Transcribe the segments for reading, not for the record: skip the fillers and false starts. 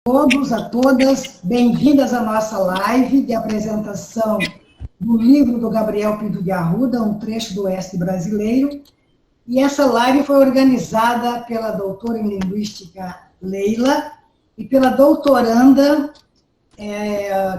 Todos, a todas, bem-vindas à nossa live de apresentação do livro do Gabriel Pinto de Arruda, Um Trecho do Oeste Brasileiro. E essa live foi organizada pela doutora em Linguística Leila e pela doutoranda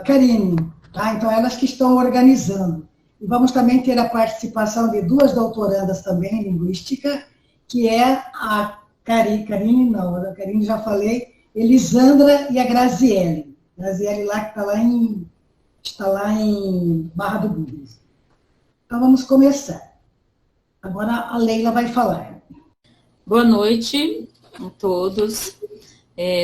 Karine. Tá? Então, elas que estão organizando. E vamos também ter a participação de duas doutorandas também em Linguística, que é a Karine, não, a Karine já falei, Elisandra e a Graziele. Graziele lá que está lá em Barra do Bugres. Então, vamos começar. Agora a Leila vai falar. Boa noite a todos.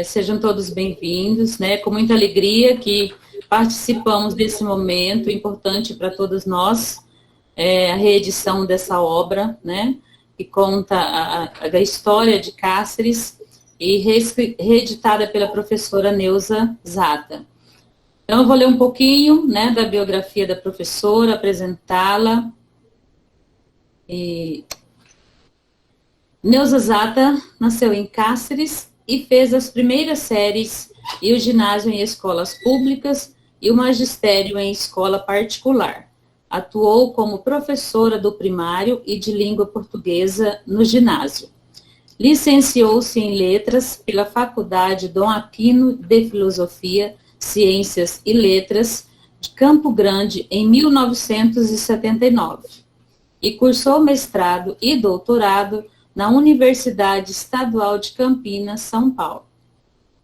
Sejam todos bem-vindos, né? Com muita alegria que participamos desse momento importante para todos nós, a reedição dessa obra, né? Que conta a história de Cáceres e reeditada pela professora Neuza Zata. Então, eu vou ler um pouquinho, né, da biografia da professora, apresentá-la. Neuza Zata nasceu em Cáceres e fez as primeiras séries e o ginásio em escolas públicas e o magistério em escola particular. Atuou como professora do primário e de língua portuguesa no ginásio. Licenciou-se em Letras pela Faculdade Dom Aquino de Filosofia, Ciências e Letras de Campo Grande em 1979 e cursou mestrado e doutorado na Universidade Estadual de Campinas, São Paulo.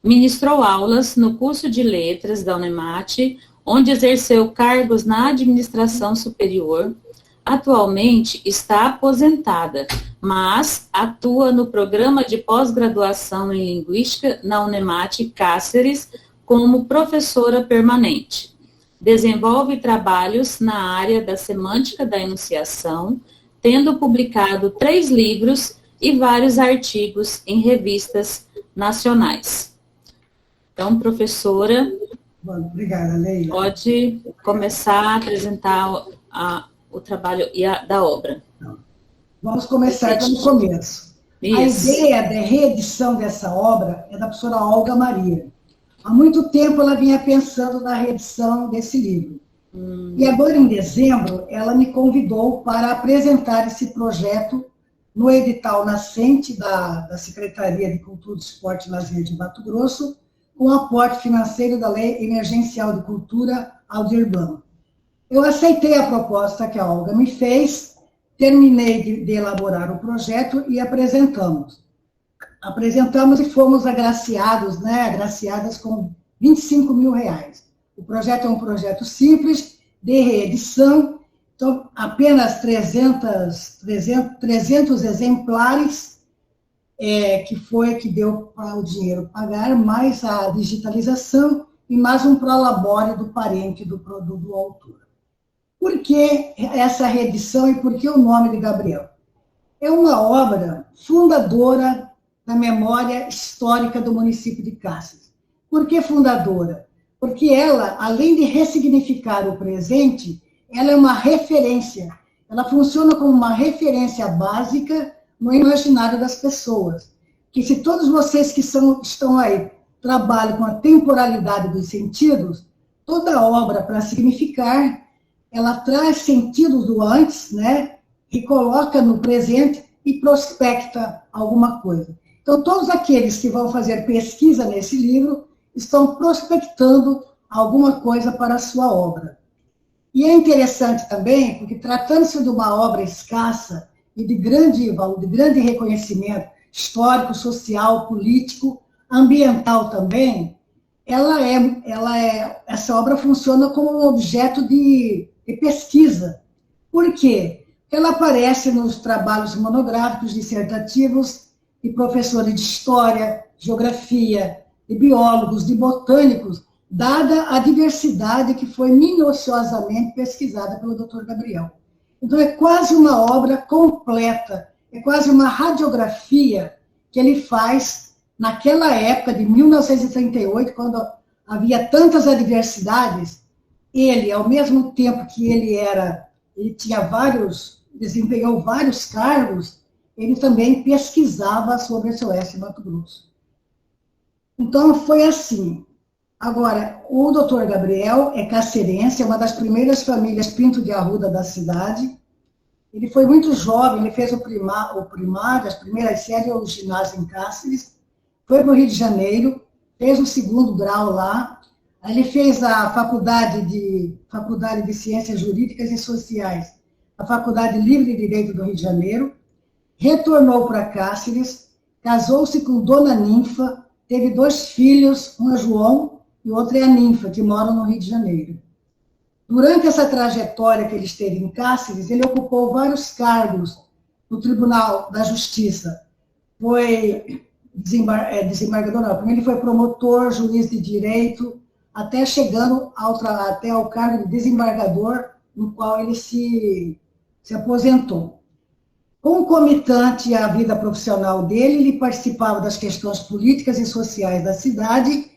Ministrou aulas no curso de Letras da UNEMAT, onde exerceu cargos na administração superior. Atualmente está aposentada, mas atua no programa de pós-graduação em Linguística na UNEMAT Cáceres como professora permanente. Desenvolve trabalhos na área da semântica da enunciação, tendo publicado 3 livros e vários artigos em revistas nacionais. Então, professora, obrigada, Leila. Pode começar a apresentar o trabalho da obra. Vamos começar pelo começo. Isso. A ideia da reedição dessa obra é da professora Olga Maria. Há muito tempo ela vinha pensando na reedição desse livro. E agora, em dezembro, ela me convidou para apresentar esse projeto no edital nascente da Secretaria de Cultura e Esporte e Lazer de Mato Grosso, com aporte financeiro da Lei Emergencial de Cultura Aldir Blanc. Eu aceitei a proposta que a Olga me fez, terminei de elaborar o projeto e apresentamos. Apresentamos e fomos agraciados, né, agraciadas com R$25 mil. O projeto é um projeto simples, de reedição, então apenas 300 exemplares, que deu para o dinheiro pagar, mais a digitalização e mais um prolabore do parente do autor. Por que essa reedição e por que o nome de Gabriel? É uma obra fundadora da memória histórica do município de Cáceres. Por que fundadora? Porque ela, além de ressignificar o presente, ela é uma referência. Ela funciona como uma referência básica no imaginário das pessoas. Que se todos vocês que estão aí trabalham com a temporalidade dos sentidos, toda obra para significar, ela traz sentidos do antes, né? E coloca no presente e prospecta alguma coisa. Então, todos aqueles que vão fazer pesquisa nesse livro estão prospectando alguma coisa para a sua obra. E é interessante também, porque tratando-se de uma obra escassa e de grande reconhecimento histórico, social, político, ambiental também, essa obra funciona como um objeto de pesquisa. Por quê? Ela aparece nos trabalhos monográficos, dissertativos, de professores de história, geografia, de biólogos, de botânicos, dada a diversidade que foi minuciosamente pesquisada pelo Dr. Gabriel. Então, é quase uma obra completa, é quase uma radiografia que ele faz naquela época de 1938, quando havia tantas adversidades. Ele, ao mesmo tempo que ele desempenhou vários cargos, ele também pesquisava sobre esse oeste de Mato Grosso. Então, foi assim. Agora, o doutor Gabriel é cacerense, é uma das primeiras famílias Pinto de Arruda da cidade. Ele foi muito jovem, ele fez o primário, as primeiras séries, o ginásio em Cáceres, foi para o Rio de Janeiro, fez o segundo grau lá, aí ele fez a Faculdade de Ciências Jurídicas e Sociais, a Faculdade Livre de Direito do Rio de Janeiro, retornou para Cáceres, casou-se com Dona Ninfa, teve 2 filhos, um é João e o outro é a Ninfa, que moram no Rio de Janeiro. Durante essa trajetória que ele esteve em Cáceres, ele ocupou vários cargos no Tribunal da Justiça. Foi desembargador, não, primeiro ele foi promotor, juiz de direito, até chegando até ao cargo de desembargador, no qual ele se aposentou. Concomitante à vida profissional dele, ele participava das questões políticas e sociais da cidade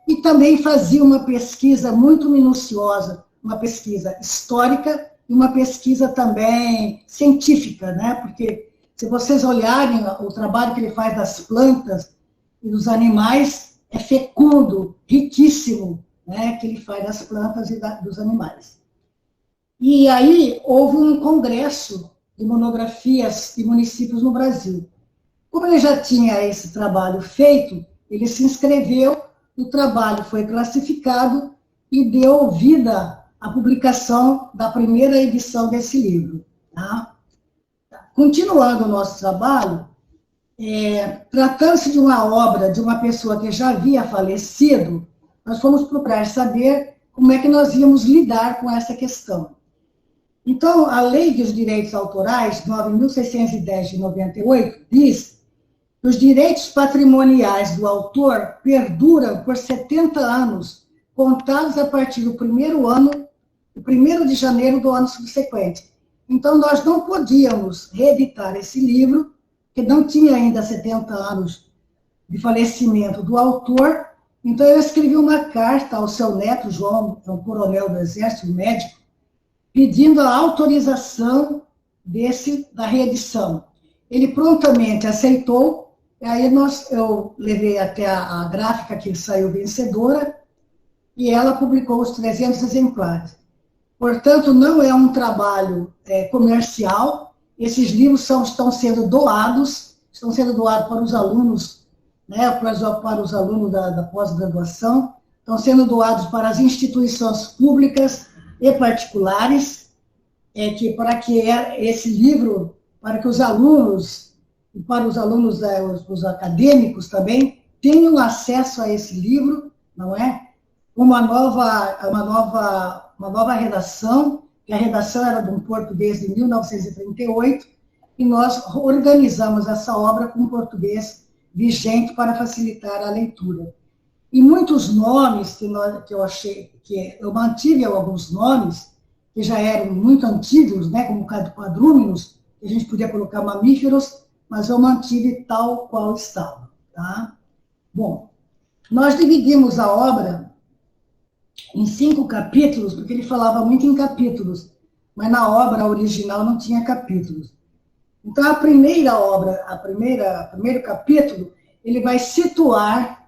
e também fazia uma pesquisa muito minuciosa, uma pesquisa histórica e uma pesquisa também científica, né? Porque se vocês olharem o trabalho que ele faz das plantas e dos animais, é fecundo, riquíssimo, né? Que ele faz das plantas e dos animais. E aí houve um congresso de monografias de municípios no Brasil. Como ele já tinha esse trabalho feito, ele se inscreveu, o trabalho foi classificado e deu vida à publicação da primeira edição desse livro. Tá? Continuando o nosso trabalho, tratando-se de uma obra de uma pessoa que já havia falecido, nós fomos procurar saber como é que nós íamos lidar com essa questão. Então, a Lei dos Direitos Autorais, 9.610 de 98, diz que os direitos patrimoniais do autor perduram por 70 anos, contados a partir do 1º de janeiro do ano subsequente. Então, nós não podíamos reeditar esse livro, que não tinha ainda 70 anos de falecimento do autor. Então, eu escrevi uma carta ao seu neto, João, um coronel do Exército, um médico, pedindo a autorização da reedição. Ele prontamente aceitou, e aí eu levei até a gráfica que saiu vencedora, e ela publicou os 300 exemplares. Portanto, não é um trabalho comercial, esses livros estão sendo doados para os alunos, né, para os alunos da pós-graduação, estão sendo doados para as instituições públicas e particulares, para que esse livro, para que os alunos, e para os alunos, os acadêmicos também, tenham acesso a esse livro, não é? Uma nova redação, que a redação era de um português de 1938, e nós organizamos essa obra com português vigente para facilitar a leitura. E muitos nomes que eu achei, que eu mantive alguns nomes, que já eram muito antigos, né, como quadrúminos, que a gente podia colocar mamíferos, mas eu mantive tal qual estava. Tá? Bom, nós dividimos a obra em 5 capítulos, porque ele falava muito em capítulos, mas na obra original não tinha capítulos. Então, o primeiro capítulo, ele vai situar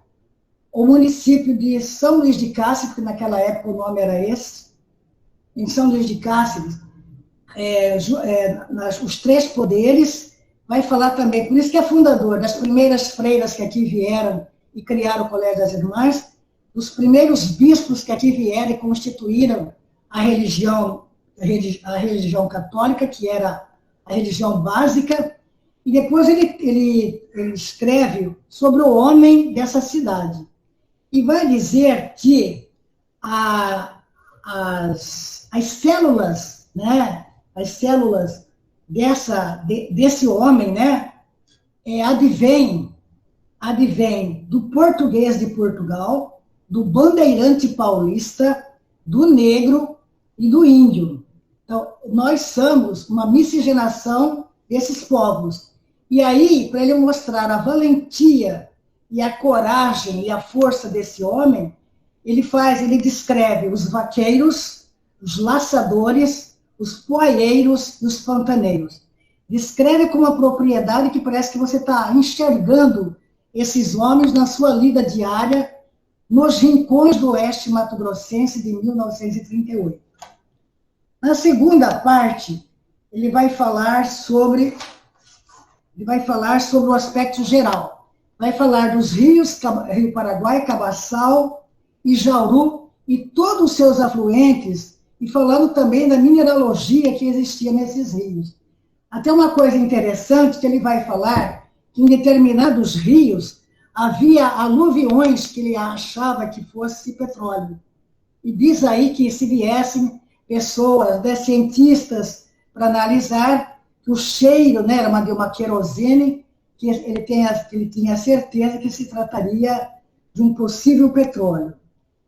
o município de São Luís de Cáceres, que naquela época o nome era esse, em São Luís de Cáceres, os 3 poderes, vai falar também, por isso que é fundador das primeiras freiras que aqui vieram e criaram o Colégio das Irmãs, dos primeiros bispos que aqui vieram e constituíram a religião católica, que era a religião básica, e depois ele escreve sobre o homem dessa cidade. E vai dizer que as células, né, as células desse homem, né, advém do português de Portugal, do bandeirante paulista, do negro e do índio. Então, nós somos uma miscigenação desses povos. E aí, para ele mostrar a valentia e a coragem e a força desse homem, ele descreve os vaqueiros, os laçadores, os poaieiros e os pantaneiros. Descreve com uma propriedade que parece que você está enxergando esses homens na sua lida diária nos rincões do oeste mato-grossense de 1938. Na segunda parte, ele vai falar sobre o aspecto geral. Vai falar dos rios, Rio Paraguai, Cabaçal e Jauru, e todos os seus afluentes, e falando também da mineralogia que existia nesses rios. Até uma coisa interessante que ele vai falar, que em determinados rios havia aluviões que ele achava que fosse petróleo. E diz aí que se viessem pessoas, cientistas, para analisar, que o cheiro, né, era de uma querosene, que ele tinha certeza que se trataria de um possível petróleo.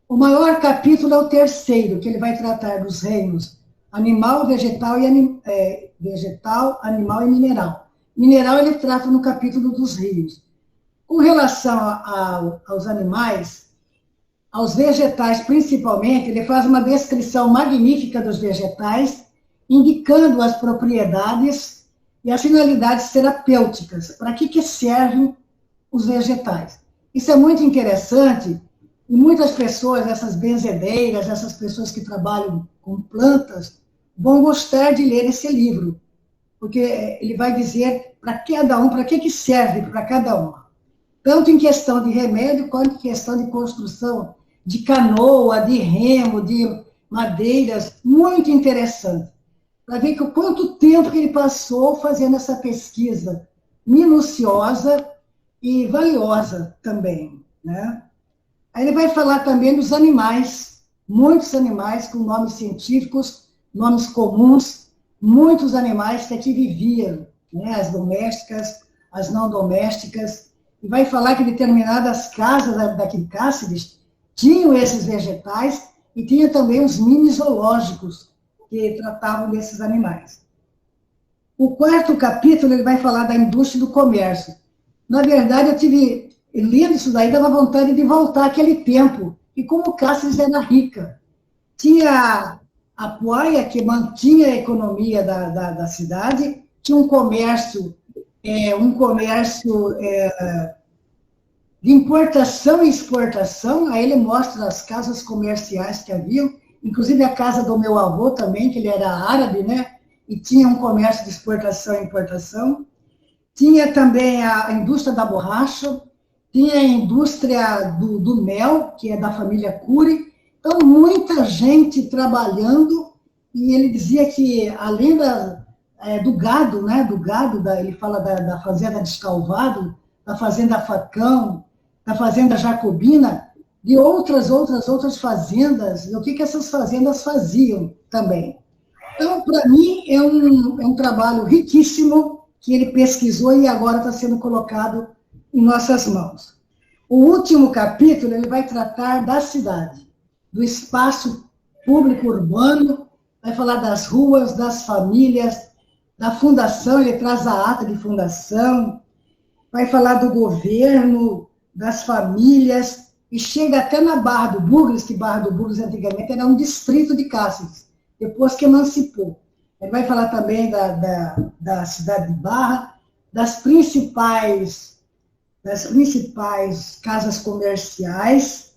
O maior capítulo é o terceiro, que ele vai tratar dos reinos animal, vegetal, animal e mineral. Mineral ele trata no capítulo dos rios. Com relação aos animais, aos vegetais principalmente, ele faz uma descrição magnífica dos vegetais, indicando as propriedades e as finalidades terapêuticas. Para que servem os vegetais? Isso é muito interessante, e muitas pessoas, essas benzedeiras, essas pessoas que trabalham com plantas, vão gostar de ler esse livro, porque ele vai dizer para cada um, para que serve para cada uma. Tanto em questão de remédio, quanto em questão de construção de canoa, de remo, de madeiras, muito interessante. Para ver quanto tempo que ele passou fazendo essa pesquisa minuciosa e valiosa também, né? Aí ele vai falar também dos animais, muitos animais com nomes científicos, nomes comuns, muitos animais que aqui viviam, né? As domésticas, as não domésticas, e vai falar que determinadas casas daqui de Cáceres tinham esses vegetais e tinha também os mini zoológicos que tratavam desses animais. O quarto capítulo ele vai falar da indústria do comércio. Na verdade, eu tive, lendo isso daí, dava vontade de voltar àquele tempo, e como Cáceres era rica. Tinha a Puaia, que mantinha a economia da cidade, tinha um comércio de importação e exportação. Aí ele mostra as casas comerciais que haviam, inclusive a casa do meu avô também, que ele era árabe, né? E tinha um comércio de exportação e importação. Tinha também a indústria da borracha, tinha a indústria do mel, que é da família Cury. Então, muita gente trabalhando, e ele dizia que, além do gado, né? Do gado, ele fala da fazenda de Escalvado, da fazenda Facão, da fazenda Jacobina, de outras fazendas, e o que essas fazendas faziam também. Então, para mim, é um trabalho riquíssimo que ele pesquisou e agora está sendo colocado em nossas mãos. O último capítulo, ele vai tratar da cidade, do espaço público urbano, vai falar das ruas, das famílias, da fundação, ele traz a ata de fundação, vai falar do governo, das famílias, e chega até na Barra do Bugres, que Barra do Bugres antigamente era um distrito de Cáceres, depois que emancipou. Ele vai falar também da cidade de Barra, das principais casas comerciais,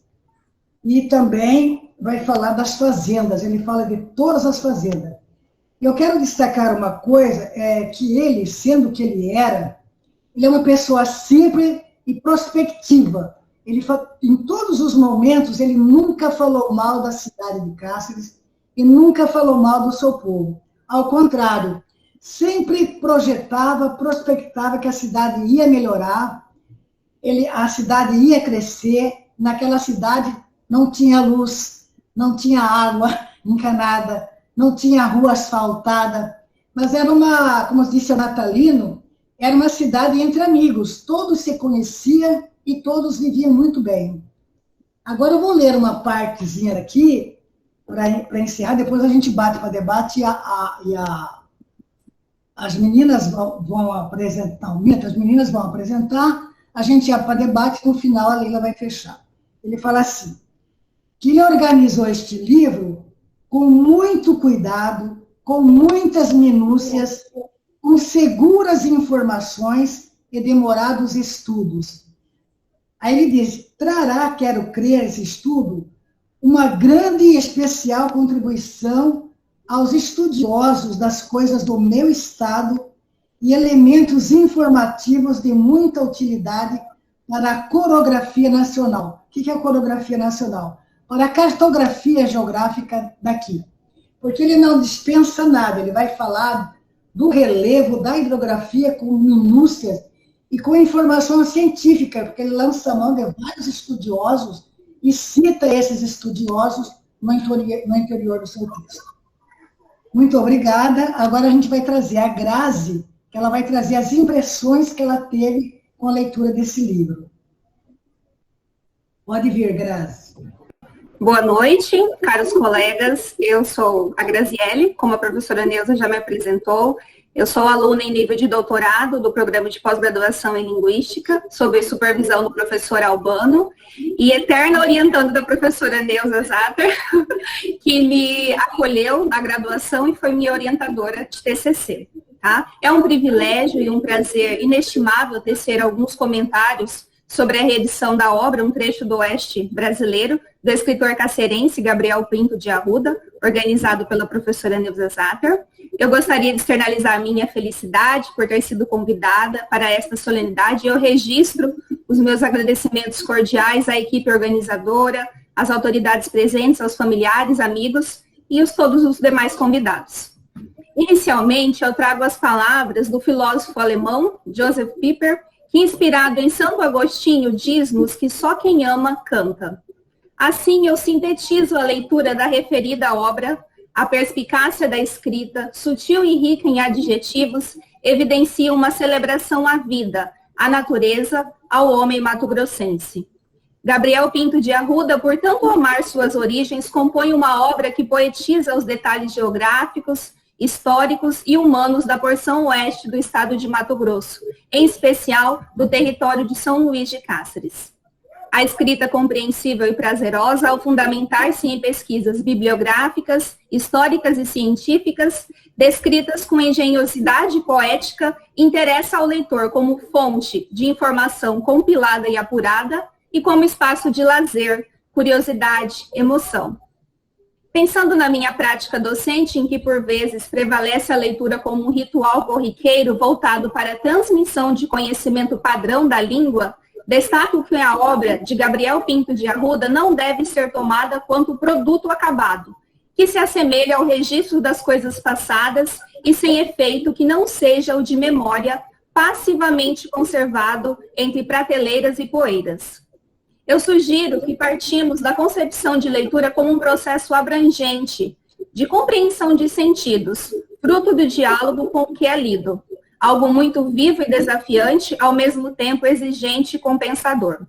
e também vai falar das fazendas, ele fala de todas as fazendas. Eu quero destacar uma coisa, que ele, sendo o que ele é uma pessoa simples e prospectiva. Ele, em todos os momentos, ele nunca falou mal da cidade de Cáceres e nunca falou mal do seu povo. Ao contrário, sempre prospectava que a cidade ia melhorar, a cidade ia crescer. Naquela cidade não tinha luz, não tinha água encanada, não tinha rua asfaltada, mas era como disse o Natalino, era uma cidade entre amigos, todos se conheciam e todos viviam muito bem. Agora eu vou ler uma partezinha aqui, para encerrar, depois a gente bate para debate e as meninas vão apresentar, as meninas vão apresentar, a gente vai para debate, no final a Leila vai fechar. Ele fala assim, que ele organizou este livro com muito cuidado, com muitas minúcias, com seguras informações e demorados estudos, Aí ele diz, trará, quero crer, esse estudo, uma grande e especial contribuição aos estudiosos das coisas do meu estado e elementos informativos de muita utilidade para a coreografia nacional. O que é a coreografia nacional? Para a cartografia geográfica daqui. Porque ele não dispensa nada, ele vai falar do relevo, da hidrografia com minúcias e com informação científica, porque ele lança a mão de vários estudiosos e cita esses estudiosos no interior do seu texto. Muito obrigada. Agora a gente vai trazer a Grazi, que ela vai trazer as impressões que ela teve com a leitura desse livro. Pode vir, Grazi. Boa noite, caros colegas. Eu sou a Graziele, como a professora Neuza já me apresentou. Eu sou aluna em nível de doutorado do programa de pós-graduação em Linguística, sob supervisão do professor Albano, e eterna orientando da professora Neuza Zatter, que me acolheu na graduação e foi minha orientadora de TCC. Tá? É um privilégio e um prazer inestimável tecer alguns comentários sobre a reedição da obra Um Trecho do Oeste Brasileiro, do escritor cacerense Gabriel Pinto de Arruda, organizado pela professora Neuza Zatter. Eu gostaria de externalizar a minha felicidade por ter sido convidada para esta solenidade e eu registro os meus agradecimentos cordiais à equipe organizadora, às autoridades presentes, aos familiares, amigos e todos os demais convidados. Inicialmente, eu trago as palavras do filósofo alemão Joseph Pieper, que, inspirado em Santo Agostinho, diz-nos que só quem ama, canta. Assim, eu sintetizo a leitura da referida obra. A perspicácia da escrita, sutil e rica em adjetivos, evidencia uma celebração à vida, à natureza, ao homem mato-grossense. Gabriel Pinto de Arruda, por tanto amar suas origens, compõe uma obra que poetiza os detalhes geográficos, históricos e humanos da porção oeste do estado de Mato Grosso, em especial do território de São Luís de Cáceres. A escrita compreensível e prazerosa, ao fundamentar-se em pesquisas bibliográficas, históricas e científicas, descritas com engenhosidade poética, interessa ao leitor como fonte de informação compilada e apurada e como espaço de lazer, curiosidade, emoção. Pensando na minha prática docente, em que por vezes prevalece a leitura como um ritual corriqueiro voltado para a transmissão de conhecimento padrão da língua, destaco que a obra de Gabriel Pinto de Arruda não deve ser tomada quanto produto acabado, que se assemelha ao registro das coisas passadas e sem efeito que não seja o de memória passivamente conservado entre prateleiras e poeiras. Eu sugiro que partimos da concepção de leitura como um processo abrangente, de compreensão de sentidos, fruto do diálogo com o que é lido. Algo muito vivo e desafiante, ao mesmo tempo exigente e compensador.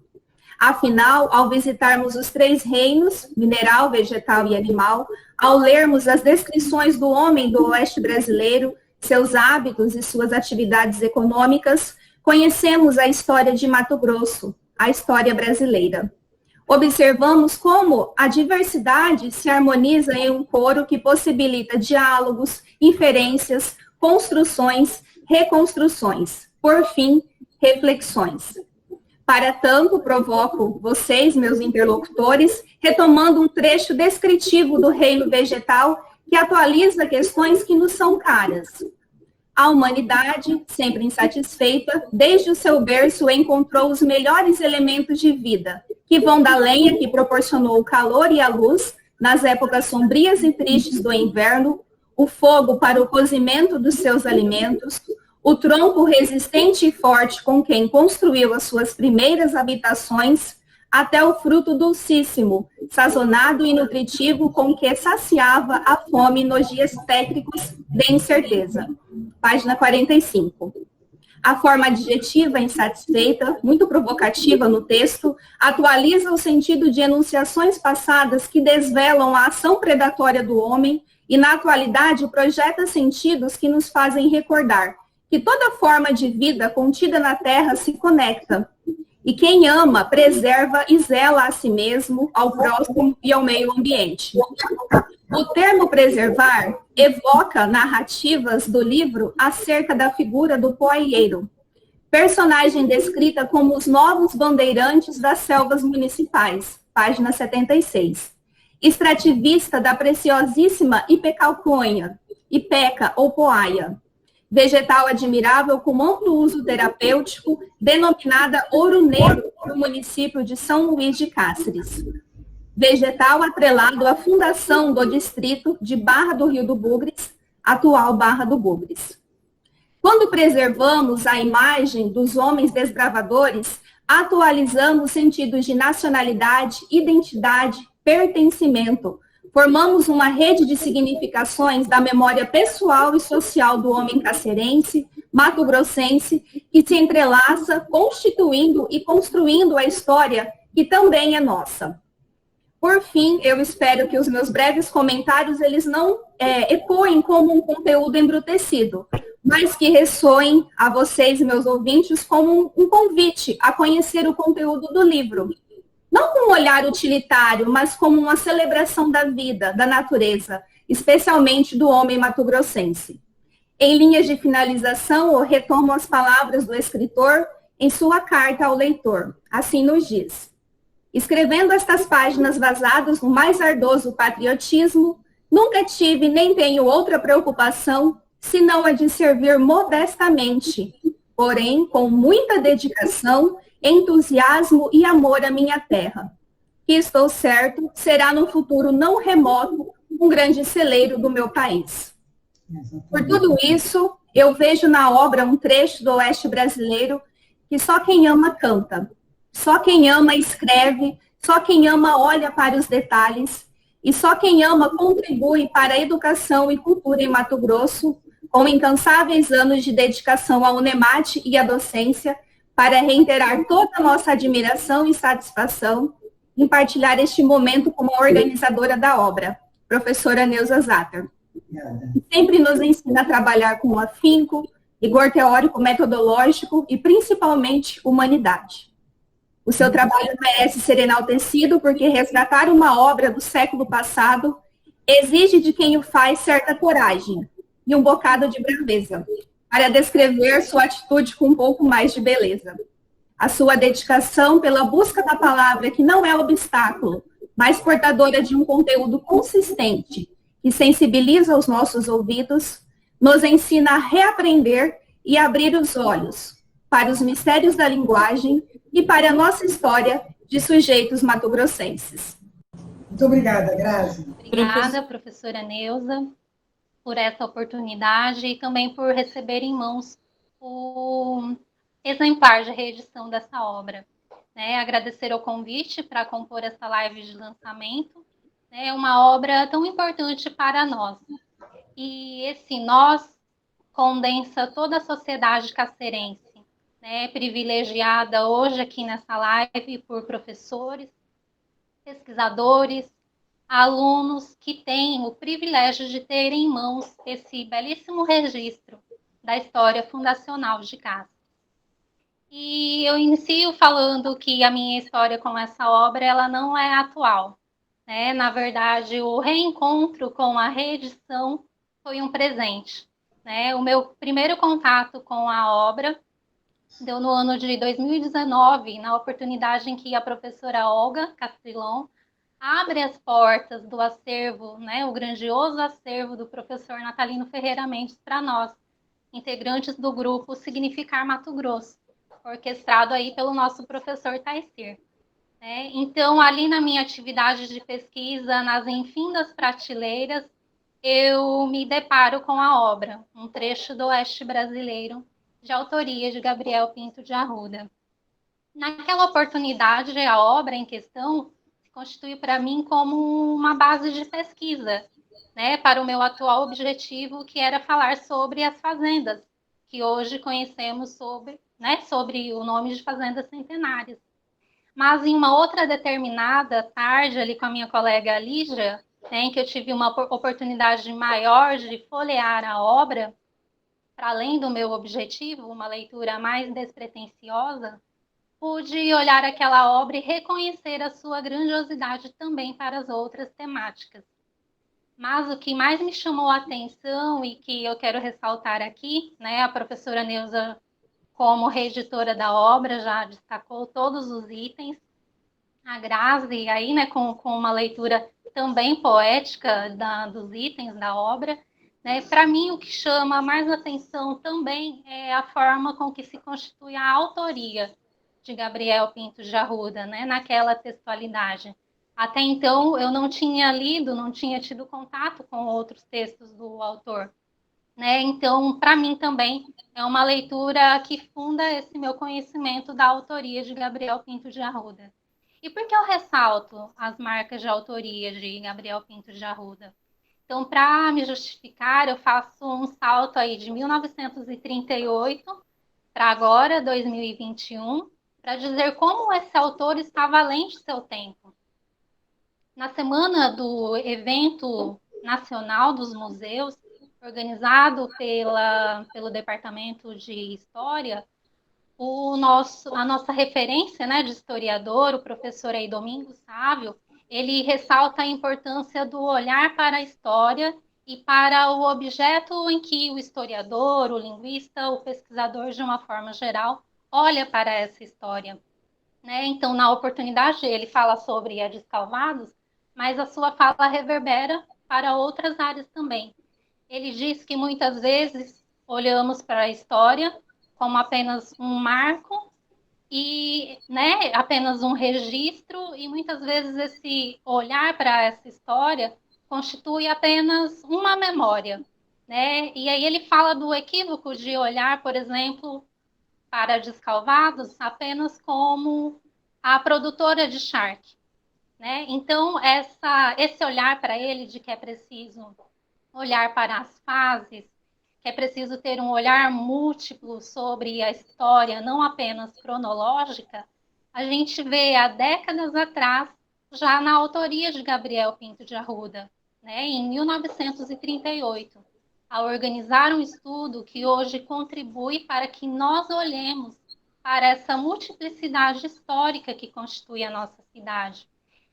Afinal, ao visitarmos os três reinos, mineral, vegetal e animal, ao lermos as descrições do homem do oeste brasileiro, seus hábitos e suas atividades econômicas, conhecemos a história de Mato Grosso, a história brasileira. Observamos como a diversidade se harmoniza em um coro que possibilita diálogos, inferências, construções, reconstruções, por fim, reflexões. Para tanto, provoco vocês, meus interlocutores, retomando um trecho descritivo do reino vegetal que atualiza questões que nos são caras. A humanidade, sempre insatisfeita, desde o seu berço encontrou os melhores elementos de vida, que vão da lenha que proporcionou o calor e a luz nas épocas sombrias e tristes do inverno, o fogo para o cozimento dos seus alimentos, o tronco resistente e forte com quem construiu as suas primeiras habitações, até o fruto dulcíssimo, sazonado e nutritivo com que saciava a fome nos dias tétricos de incerteza. Página 45. A forma adjetiva insatisfeita, muito provocativa no texto, atualiza o sentido de enunciações passadas que desvelam a ação predatória do homem e, na atualidade, projeta sentidos que nos fazem recordar que toda forma de vida contida na Terra se conecta. E quem ama, preserva e zela a si mesmo, ao próximo e ao meio ambiente. O termo preservar evoca narrativas do livro acerca da figura do poaieiro, Personagem descrita como os novos bandeirantes das selvas municipais, página 76. Extrativista da preciosíssima Ipecalconha, Ipeca ou poaia. Vegetal admirável com amplo uso terapêutico, denominada ouro negro no município de São Luís de Cáceres. Vegetal atrelado à fundação do distrito de Barra do Rio do Bugres, atual Barra do Bugres. Quando preservamos a imagem dos homens desbravadores, atualizamos sentidos de nacionalidade, identidade, pertencimento. Formamos uma rede de significações da memória pessoal e social do homem cacerense, mato-grossense, que se entrelaça, constituindo e construindo a história que também é nossa. Por fim, eu espero que os meus breves comentários eles não ecoem como um conteúdo embrutecido, mas que ressoem a vocês, meus ouvintes, como um convite a conhecer o conteúdo do livro. Não com um olhar utilitário, mas como uma celebração da vida, da natureza, especialmente do homem mato-grossense. Em linhas de finalização, eu retomo as palavras do escritor em sua carta ao leitor. Assim nos diz: escrevendo estas páginas vazadas no mais ardoso patriotismo, nunca tive nem tenho outra preocupação senão a de servir modestamente, porém com muita dedicação, entusiasmo e amor à minha terra, que estou certo será no futuro não remoto um grande celeiro do meu país. Por tudo isso, eu vejo na obra um trecho do Oeste brasileiro que só quem ama canta, só quem ama escreve, só quem ama olha para os detalhes, e só quem ama contribui para a educação e cultura em Mato Grosso, com incansáveis anos de dedicação ao UNEMAT e à docência, para reiterar toda a nossa admiração e satisfação em partilhar este momento como organizadora da obra, professora Neuza Zatter. Sempre nos ensina a trabalhar com afinco, rigor teórico metodológico e, principalmente, humanidade. O seu trabalho merece ser enaltecido porque resgatar uma obra do século passado exige de quem o faz certa coragem e um bocado de braveza, para descrever sua atitude com um pouco mais de beleza. A sua dedicação pela busca da palavra que não é obstáculo, mas portadora de um conteúdo consistente, que sensibiliza os nossos ouvidos, nos ensina a reaprender e abrir os olhos para os mistérios da linguagem e para a nossa história de sujeitos mato-grossenses. Muito obrigada, Grazi. Obrigada, professora Neuza, por essa oportunidade e também por receber em mãos o exemplar de reedição dessa obra. Agradecer o convite para compor essa live de lançamento. É uma obra tão importante para nós. E esse nós condensa toda a sociedade cacerense, privilegiada hoje aqui nessa live por professores, pesquisadores, alunos que têm o privilégio de ter em mãos esse belíssimo registro da história fundacional de Cáceres. E eu inicio falando que a minha história com essa obra ela não é atual. Na verdade, o reencontro com a reedição foi um presente. O meu primeiro contato com a obra deu no ano de 2019, na oportunidade em que a professora Olga Castrilon abre as portas do acervo, o grandioso acervo do professor Natalino Ferreira Mendes para nós, integrantes do grupo Significar Mato Grosso, orquestrado aí pelo nosso professor Taissir. Então, ali na minha atividade de pesquisa, nas infindas prateleiras, eu me deparo com a obra, um trecho do Oeste brasileiro, de autoria de Gabriel Pinto de Arruda. Naquela oportunidade, a obra em questão se constitui para mim como uma base de pesquisa, para o meu atual objetivo, que era falar sobre as fazendas, que hoje conhecemos sobre o nome de fazendas centenárias. Mas em uma outra determinada tarde, ali com a minha colega Lígia, em que eu tive uma oportunidade maior de folhear a obra, para além do meu objetivo, uma leitura mais despretensiosa, pude olhar aquela obra e reconhecer a sua grandiosidade também para as outras temáticas. Mas o que mais me chamou a atenção e que eu quero ressaltar aqui, a professora Neuza como reeditora da obra, já destacou todos os itens. A Grazi, aí, né, com uma leitura também poética dos itens da obra. Né? Para mim, o que chama mais atenção também é a forma com que se constitui a autoria de Gabriel Pinto de Arruda, né, naquela textualidade. Até então, eu não tinha lido, não tinha tido contato com outros textos do autor. Né? Então, para mim também é uma leitura que funda esse meu conhecimento da autoria de Gabriel Pinto de Arruda. E por que eu ressalto as marcas de autoria de Gabriel Pinto de Arruda? Então, para me justificar, eu faço um salto aí de 1938 para agora, 2021, para dizer como esse autor estava além de seu tempo. Na semana do evento nacional dos museus, organizado pelo Departamento de História, a nossa referência, né, de historiador, o professor aí Domingos Sávio, ele ressalta a importância do olhar para a história e para o objeto em que o historiador, o linguista, o pesquisador, de uma forma geral, olha para essa história. Né? Então, na oportunidade, ele fala sobre Edis Calvados, mas a sua fala reverbera para outras áreas também. Ele diz que muitas vezes olhamos para a história como apenas um marco e, né, apenas um registro, e muitas vezes esse olhar para essa história constitui apenas uma memória. Né? E aí ele fala do equívoco de olhar, por exemplo, para Descalvados apenas como a produtora de charque. Né? Então, esse olhar para ele de que é preciso olhar para as fases, que é preciso ter um olhar múltiplo sobre a história, não apenas cronológica, a gente vê há décadas atrás, já na autoria de Gabriel Pinto de Arruda, né, em 1938, a organizar um estudo que hoje contribui para que nós olhemos para essa multiplicidade histórica que constitui a nossa cidade.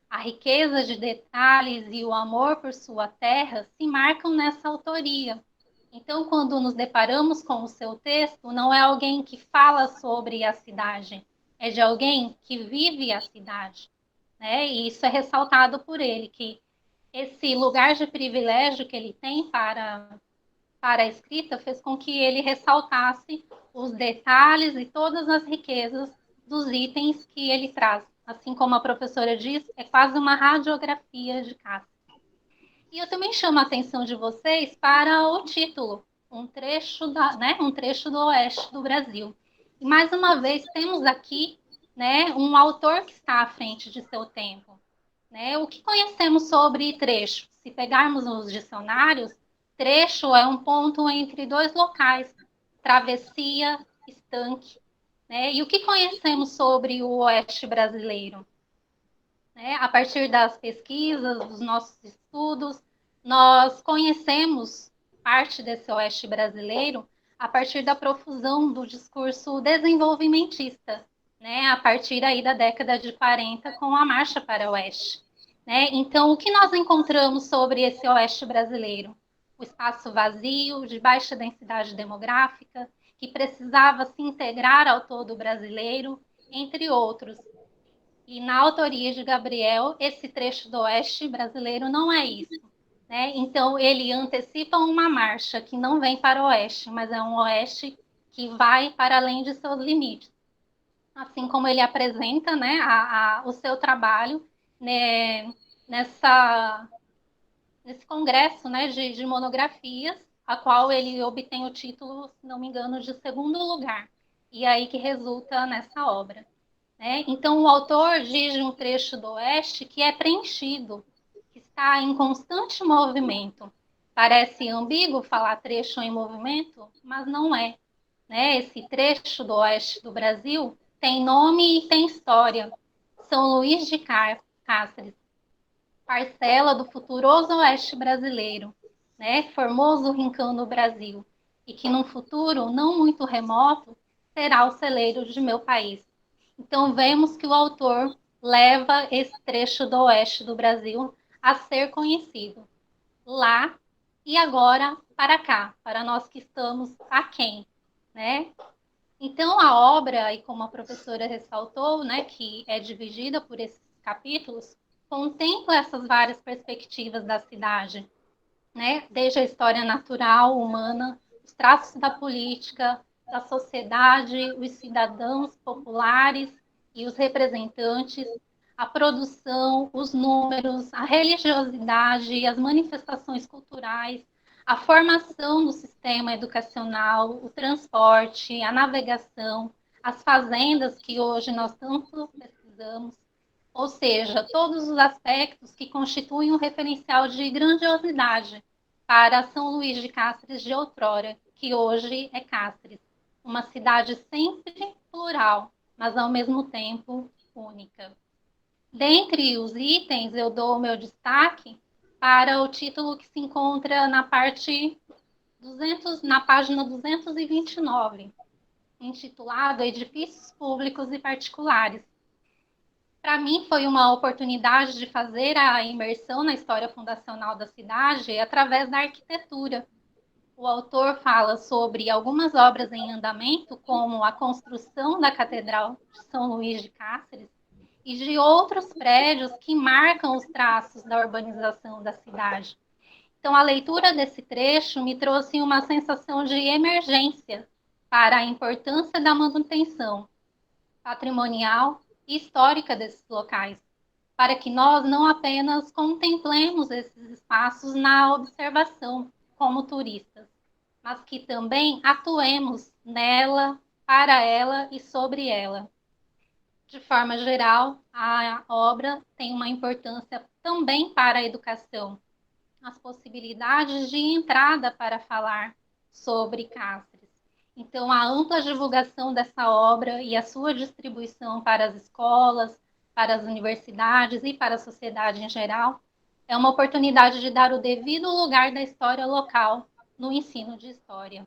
A riqueza de detalhes e o amor por sua terra se marcam nessa autoria. Então, quando nos deparamos com o seu texto, não é alguém que fala sobre a cidade, é de alguém que vive a cidade. Né? E isso é ressaltado por ele, que esse lugar de privilégio que ele tem para a escrita fez com que ele ressaltasse os detalhes e todas as riquezas dos itens que ele traz. Assim como a professora disse, é quase uma radiografia de Cássio. E eu também chamo a atenção de vocês para o título, um trecho do oeste do Brasil. E mais uma vez temos aqui, né, um autor que está à frente de seu tempo. Né? O que conhecemos sobre trecho? Se pegarmos os dicionários, trecho é um ponto entre dois locais, travessia, estanque. Né? E o que conhecemos sobre o oeste brasileiro? Né? A partir das pesquisas, dos nossos estudos, nós conhecemos parte desse oeste brasileiro a partir da profusão do discurso desenvolvimentista, né? A partir aí da década de 40, com a Marcha para o Oeste. Né? Então, o que nós encontramos sobre esse oeste brasileiro? O espaço vazio, de baixa densidade demográfica, que precisava se integrar ao todo brasileiro, entre outros. E na autoria de Gabriel, esse trecho do oeste brasileiro não é isso. Né? Então, ele antecipa uma marcha que não vem para o oeste, mas é um oeste que vai para além de seus limites. Assim como ele apresenta, né, o seu trabalho, né, nesse congresso, né, de monografias, a qual ele obtém o título, se não me engano, de segundo lugar, e aí que resulta nessa obra. Né? Então, o autor diz de um trecho do Oeste que é preenchido, que está em constante movimento. Parece ambíguo falar trecho em movimento, mas não é. Né? Esse trecho do Oeste do Brasil tem nome e tem história. São Luís de Cáceres, parcela do futuroso oeste brasileiro, né? Formoso rincão no Brasil, e que num futuro não muito remoto será o celeiro de meu país. Então vemos que o autor leva esse trecho do oeste do Brasil a ser conhecido lá e agora para cá, para nós que estamos aquém, né? Então, a obra, e como a professora ressaltou, né, que é dividida por esses capítulos, contempla essas várias perspectivas da cidade, né, desde a história natural, humana, os traços da política, da sociedade, os cidadãos populares e os representantes, a produção, os números, a religiosidade, as manifestações culturais, a formação do sistema educacional, o transporte, a navegação, as fazendas que hoje nós tanto precisamos, ou seja, todos os aspectos que constituem um referencial de grandiosidade para São Luís de Cáceres de outrora, que hoje é Cáceres, uma cidade sempre plural, mas ao mesmo tempo única. Dentre os itens, eu dou o meu destaque para o título que se encontra na página 229, intitulado Edifícios Públicos e Particulares. Para mim, foi uma oportunidade de fazer a imersão na história fundacional da cidade através da arquitetura. O autor fala sobre algumas obras em andamento, como a construção da Catedral de São Luís de Cáceres, e de outros prédios que marcam os traços da urbanização da cidade. Então, a leitura desse trecho me trouxe uma sensação de emergência para a importância da manutenção patrimonial e histórica desses locais, para que nós não apenas contemplemos esses espaços na observação como turistas, mas que também atuemos nela, para ela e sobre ela. De forma geral, a obra tem uma importância também para a educação, as possibilidades de entrada para falar sobre Cáceres. Então, a ampla divulgação dessa obra e a sua distribuição para as escolas, para as universidades e para a sociedade em geral, é uma oportunidade de dar o devido lugar da história local no ensino de história.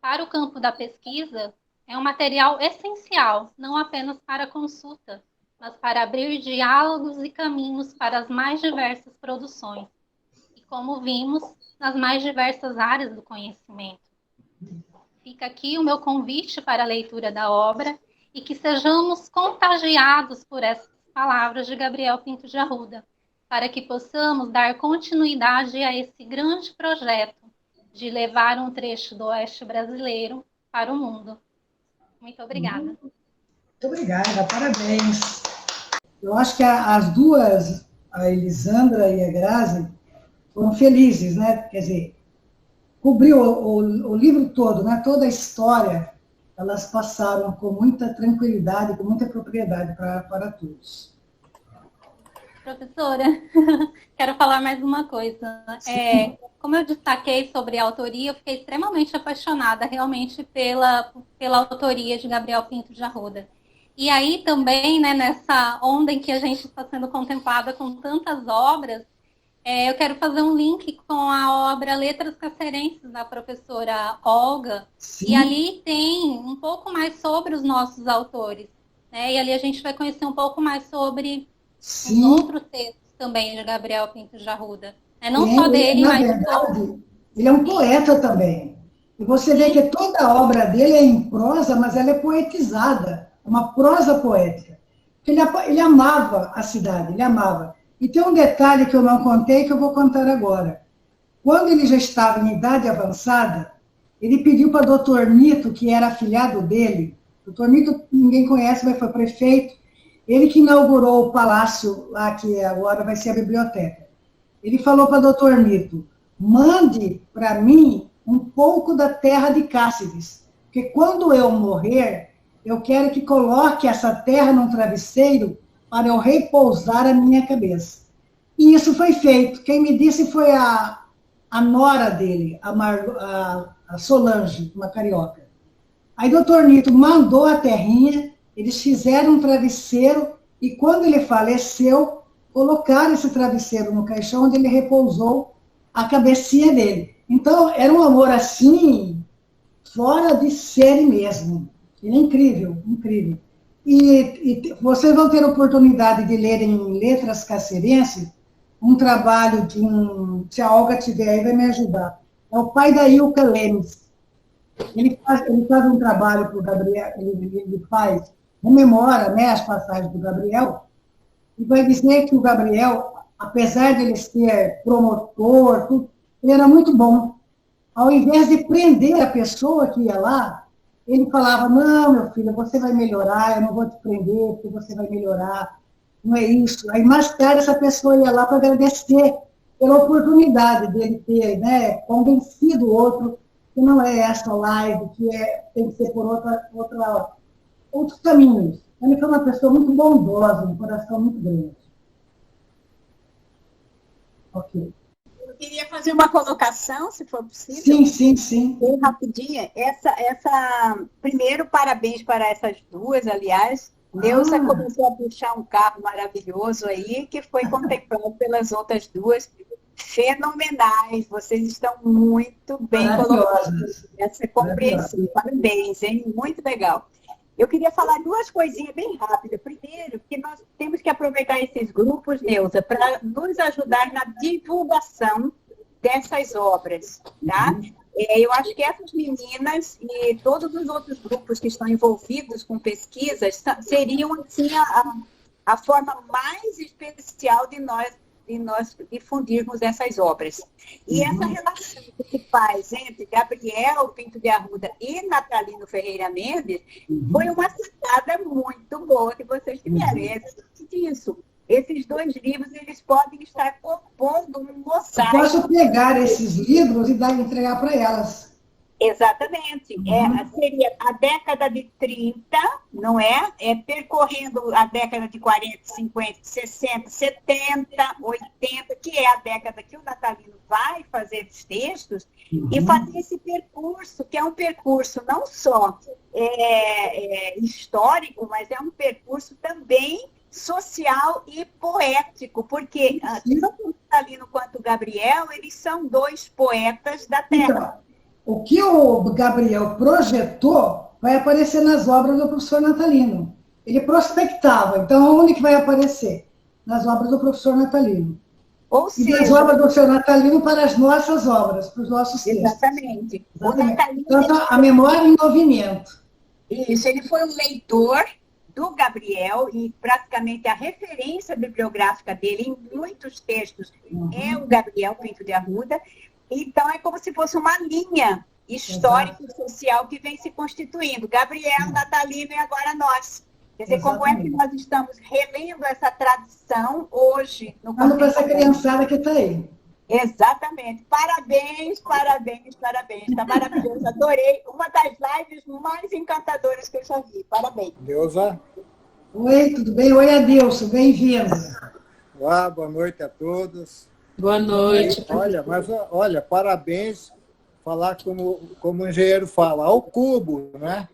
Para o campo da pesquisa, é um material essencial, não apenas para consulta, mas para abrir diálogos e caminhos para as mais diversas produções. E como vimos, nas mais diversas áreas do conhecimento. Fica aqui o meu convite para a leitura da obra e que sejamos contagiados por essas palavras de Gabriel Pinto de Arruda, para que possamos dar continuidade a esse grande projeto de levar um trecho do Oeste brasileiro para o mundo. Muito obrigada. Muito obrigada, parabéns. Eu acho que as duas, a Elisandra e a Grazi, foram felizes, né? Quer dizer, cobriu o livro todo, né? Toda a história, elas passaram com muita tranquilidade, com muita propriedade para todos. Professora, quero falar mais uma coisa. Como eu destaquei sobre a autoria, eu fiquei extremamente apaixonada realmente pela autoria de Gabriel Pinto de Arruda. E aí também, né, nessa onda em que a gente está sendo contemplada com tantas obras, eu quero fazer um link com a obra Letras Cacerenses, da professora Olga. Sim. E ali tem um pouco mais sobre os nossos autores, né? E ali a gente vai conhecer um pouco mais sobre os outros textos também de Gabriel Pinto de Arruda. Não só dele, na mas... verdade, ele é um poeta também. E você vê que toda a obra dele é em prosa, mas ela é poetizada, uma prosa poética. Ele amava a cidade, ele amava. E tem um detalhe que eu não contei, que eu vou contar agora. Quando ele já estava em idade avançada, ele pediu para o Dr. Nito, que era afilhado dele, o Dr. Nito ninguém conhece, mas foi prefeito, ele que inaugurou o palácio lá, que agora vai ser a biblioteca. Ele falou para o Dr. Nito, mande para mim um pouco da terra de Cáceres, porque quando eu morrer, eu quero que coloque essa terra num travesseiro para eu repousar a minha cabeça. E isso foi feito. Quem me disse foi a nora dele, a Solange, uma carioca. Aí o Dr. Nito mandou a terrinha, eles fizeram um travesseiro, e quando ele faleceu, colocaram esse travesseiro no caixão onde ele repousou a cabecinha dele. Então, era um amor assim, fora de série mesmo. Ele é incrível, incrível. E vocês vão ter a oportunidade de ler em Letras Cacerenses um trabalho se a Olga tiver aí, vai me ajudar. É o pai da Ilka Lemes. Ele faz um trabalho para o Gabriel, ele rememora, né, as passagens do Gabriel, e vai dizer que o Gabriel, apesar de ele ser promotor, ele era muito bom. Ao invés de prender a pessoa que ia lá, ele falava, não, meu filho, você vai melhorar, eu não vou te prender, porque você vai melhorar. Não é isso. Aí, mais tarde, essa pessoa ia lá para agradecer pela oportunidade dele ter, né, convencido o outro que não é essa live, tem que ser por outros caminhos. Ele foi uma pessoa muito bondosa, um coração muito grande. Ok. Eu queria fazer uma colocação, se for possível. Sim. Bem rapidinha. Primeiro, parabéns para essas duas, aliás. Neuza começou a puxar um carro maravilhoso aí, que foi contemplado pelas outras duas. Fenomenais. Vocês estão muito bem colocados. Essa é compreensível. Parabéns, hein? Muito legal. Eu queria falar duas coisinhas bem rápidas. Primeiro, que nós temos que aproveitar esses grupos, Neuza, para nos ajudar na divulgação dessas obras, tá? Eu acho que essas meninas e todos os outros grupos que estão envolvidos com pesquisas seriam, assim, a forma mais especial de nós difundirmos essas obras. E essa relação que se faz entre Gabriel Pinto de Arruda e Natalino Ferreira Mendes foi uma sacada muito boa que vocês tiveram. É disso. Esses dois livros, eles podem estar compondo um mosaico. Eu posso pegar esses livros e entregar para elas. Exatamente. Seria a década de 30, não é? Percorrendo a década de 40, 50, 60, 70, 80, que é a década que o Natalino vai fazer os textos, e fazer esse percurso, que é um percurso não só histórico, mas é um percurso também social e poético, porque tanto o Natalino quanto o Gabriel, eles são dois poetas da terra. Então, o que o Gabriel projetou vai aparecer nas obras do professor Natalino. Ele prospectava, então onde que vai aparecer? Nas obras do professor Natalino. Ou seja, e das obras do professor Natalino para as nossas obras, para os nossos textos. Exatamente. Então, a memória em movimento. Isso, ele foi um leitor do Gabriel e praticamente a referência bibliográfica dele em muitos textos é o Gabriel Pinto de Arruda. Então, é como se fosse uma linha histórico-social que vem se constituindo. Gabriel, Natalino e agora nós. Quer dizer, como é que nós estamos relendo essa tradição hoje? Falando para essa criançada que está aí. Exatamente. Parabéns, parabéns, parabéns. Está maravilhoso. Adorei. Uma das lives mais encantadoras que eu já vi. Parabéns. Neuza. Oi, tudo bem? Oi, Adilson. Bem-vindo. Olá, boa noite a todos. Boa noite. Olha, parabéns, falar como o engenheiro fala, ao cubo, né?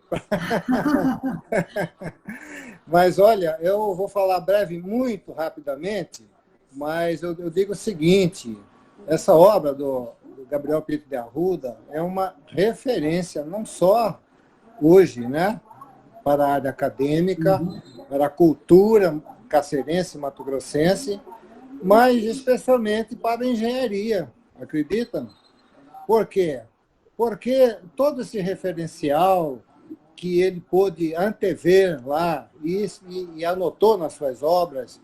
Mas, olha, eu vou falar muito rapidamente, mas eu digo o seguinte, essa obra do Gabriel Pinto de Arruda é uma referência, não só hoje, né? Para a área acadêmica, para a cultura cacerense, mato-grossense, mas especialmente para a engenharia, acredita? Por quê? Porque todo esse referencial que ele pôde antever lá e anotou nas suas obras,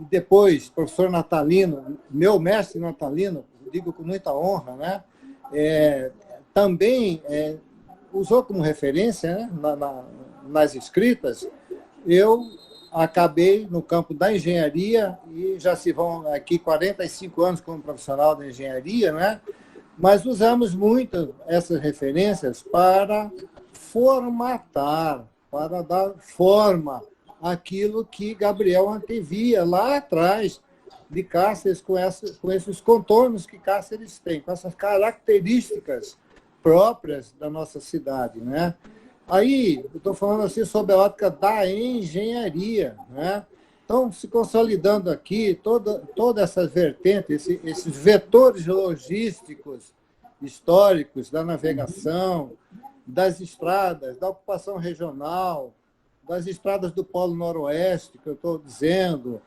e depois, professor Natalino, meu mestre Natalino, digo com muita honra, né? Também usou como referência, né? Nas escritas. Eu acabei no campo da engenharia e já se vão aqui 45 anos como profissional da engenharia, né? Mas usamos muito essas referências para formatar, para dar forma àquilo que Gabriel antevia lá atrás de Cáceres, com esses contornos que Cáceres tem, com essas características próprias da nossa cidade, né? Aí, eu estou falando assim sobre a ótica da engenharia, né? Então, se consolidando aqui, toda essas vertentes, esses vetores logísticos históricos da navegação, das estradas, da ocupação regional, das estradas do Polo Noroeste, que eu estou dizendo,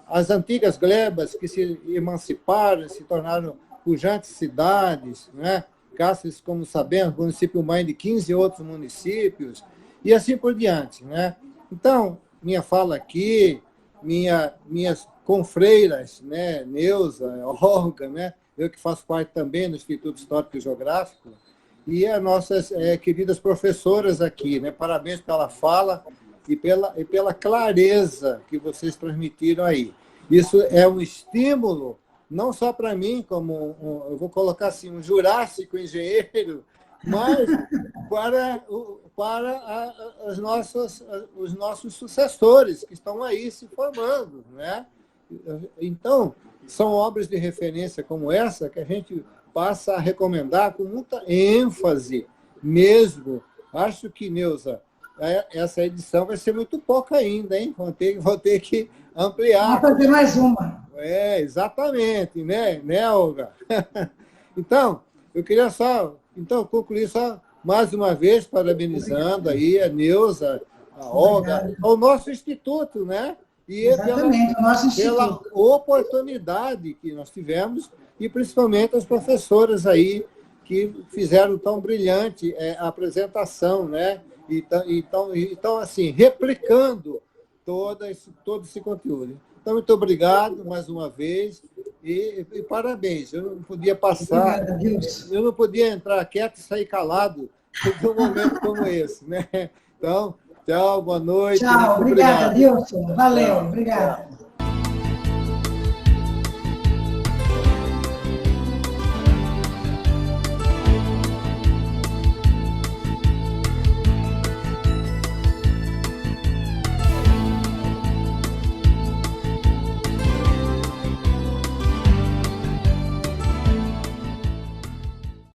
as antigas glebas que se emanciparam, se tornaram pujantes cidades, né? Cáceres, como sabemos, município mãe de 15 outros municípios, e assim por diante, né? Então, minha fala aqui, minhas confreiras, né, Neuza, Olga, né, eu que faço parte também do Instituto Histórico e Geográfico, e as nossas queridas professoras aqui, né, parabéns pela fala e pela clareza que vocês transmitiram aí. Isso é um estímulo, não só para mim, como, eu vou colocar assim, um jurássico engenheiro, mas para os nossos sucessores que estão aí se formando, né? Então, são obras de referência como essa que a gente passa a recomendar com muita ênfase mesmo. Acho que, Neuza, essa edição vai ser muito pouca ainda, hein? Vou ter que ampliar. Vamos fazer mais uma. Exatamente, né, Olga? Então, eu queria concluir só mais uma vez parabenizando aí a Neuza, a Olga, ao nosso instituto, né? E Exatamente, o nosso pela oportunidade que nós tivemos e principalmente as professoras aí que fizeram tão brilhante a apresentação, né? Então, assim, replicando todo esse conteúdo. Então, muito obrigado mais uma vez e parabéns. Eu não podia passar, eu não podia entrar quieto e sair calado em um momento como esse, né? Então, tchau, boa noite. Tchau, obrigada, Dilson. Valeu, obrigada.